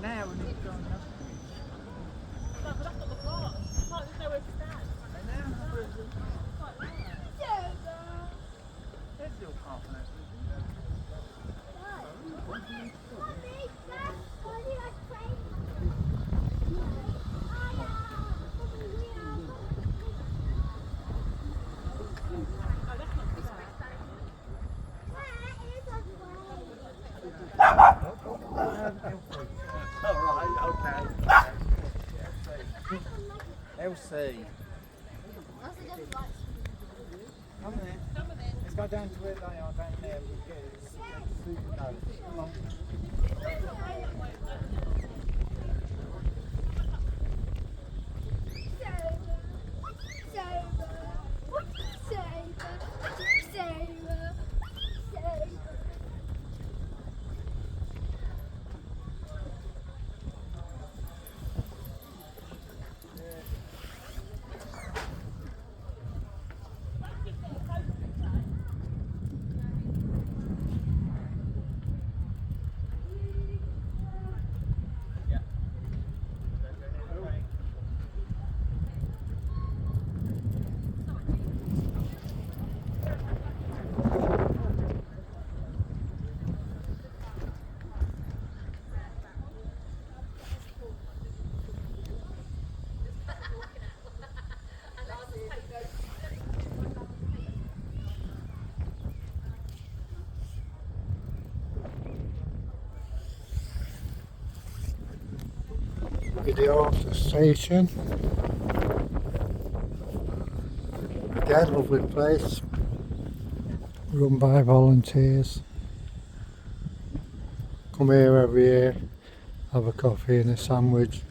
Now we need to go on the other bridge. No, but that's not the park. The park, there's nowhere to stand. And now there's still half an hour. LC. Come there. Let's go down to where they are down there. We'll get it. Come on. Video of the station. Again, lovely place, run by volunteers. Come here every year, have a coffee and a sandwich.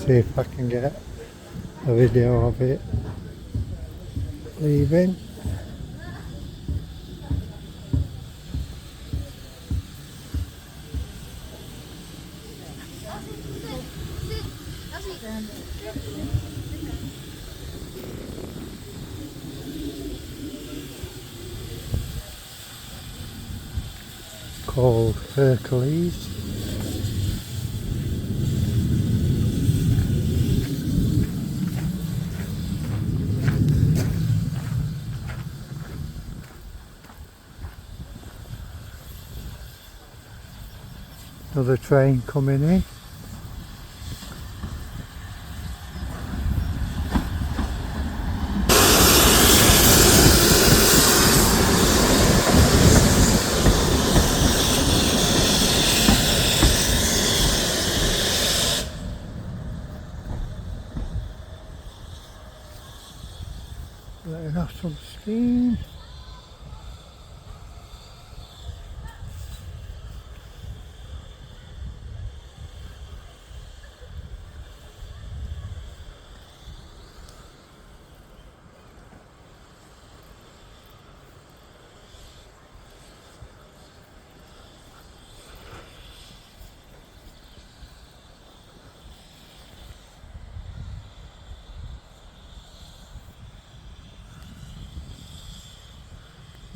See if I can get a video of it leaving. Called Hercules. Another train coming in. Letting off some steam.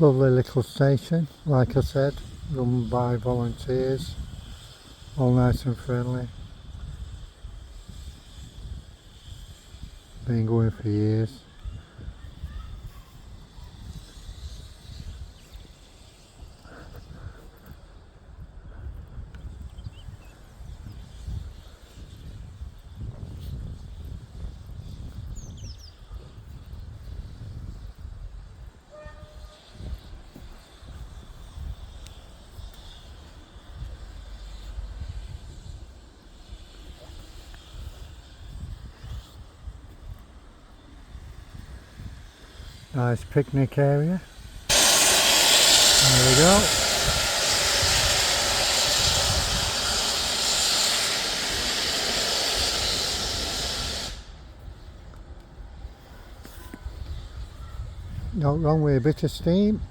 Lovely little station, like I said, run by volunteers, all nice and friendly. Been going for years. Nice picnic area. There we go. Not wrong with a bit of steam.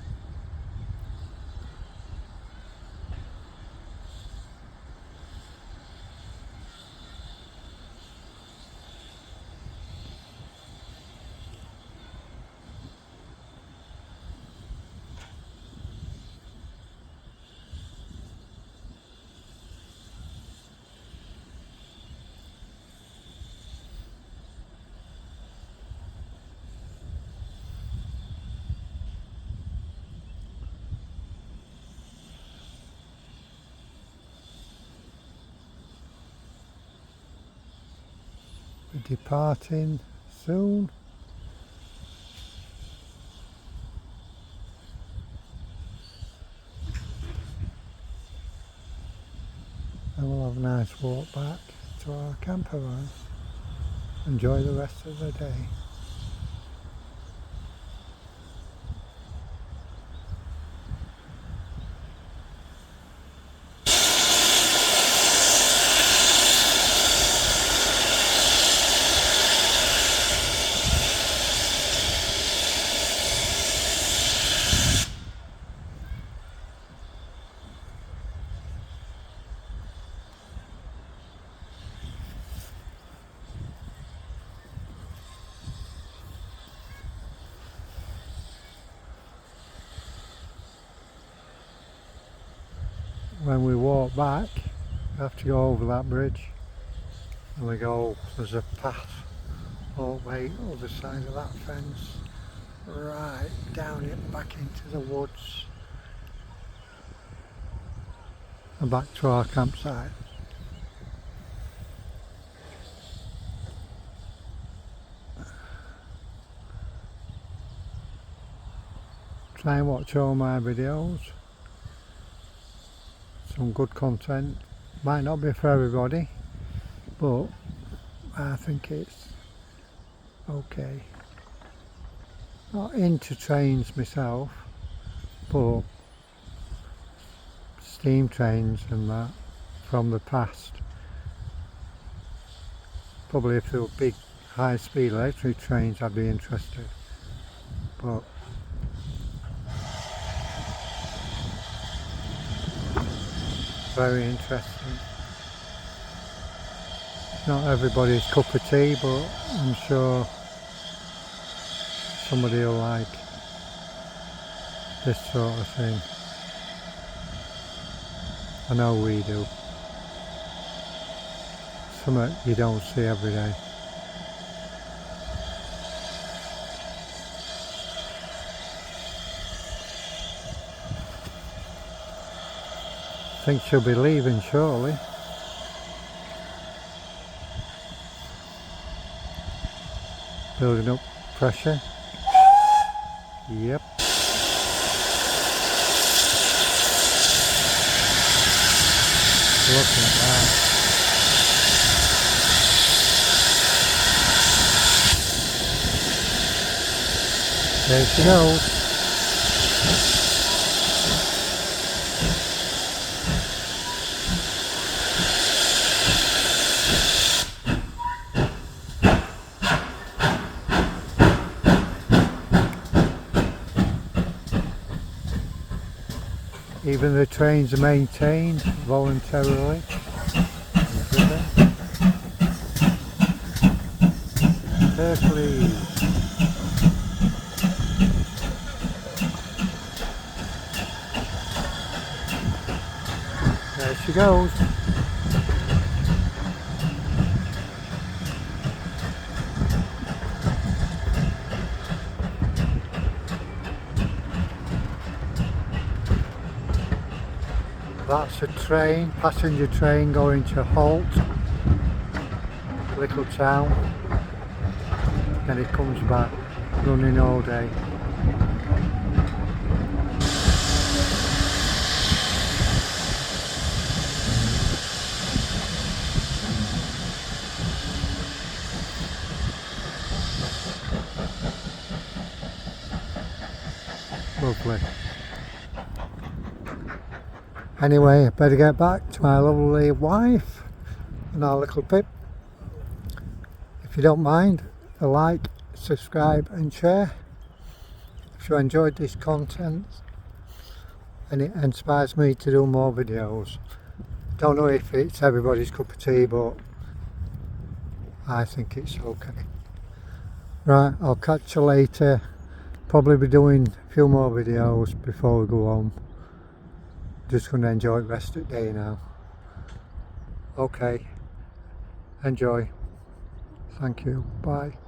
We're departing soon. And we'll have a nice walk back to our camper van. Enjoy the rest of the day. When we walk back, we have to go over that bridge, and we go, there's a path all the way other side of that fence, right down it back into the woods and back to our campsite. Try and watch all my videos. Some good content. Might not be for everybody, but I think it's okay. Not into trains myself, but steam trains and that from the past. Probably if there were big high speed electric trains I'd be interested, but very interesting. Not everybody's cup of tea, but I'm sure somebody will like this sort of thing. I know we do. Something you don't see every day. I think she'll be leaving shortly. Building up pressure. Yep. Look at that. There she goes. Even the trains are maintained voluntarily. Hercules. There she goes. That's a train, passenger train going to Holt, little town. Then it comes back, running all day. Lovely. Anyway, I better get back to my lovely wife and our little Pip. If you don't mind, a like, subscribe and share. If you enjoyed this content and it inspires me to do more videos. Don't know if it's everybody's cup of tea, but I think it's okay. Right, I'll catch you later. Probably be doing a few more videos before we go home. Just going to enjoy the rest of the day now. Okay, enjoy. Thank you. Bye.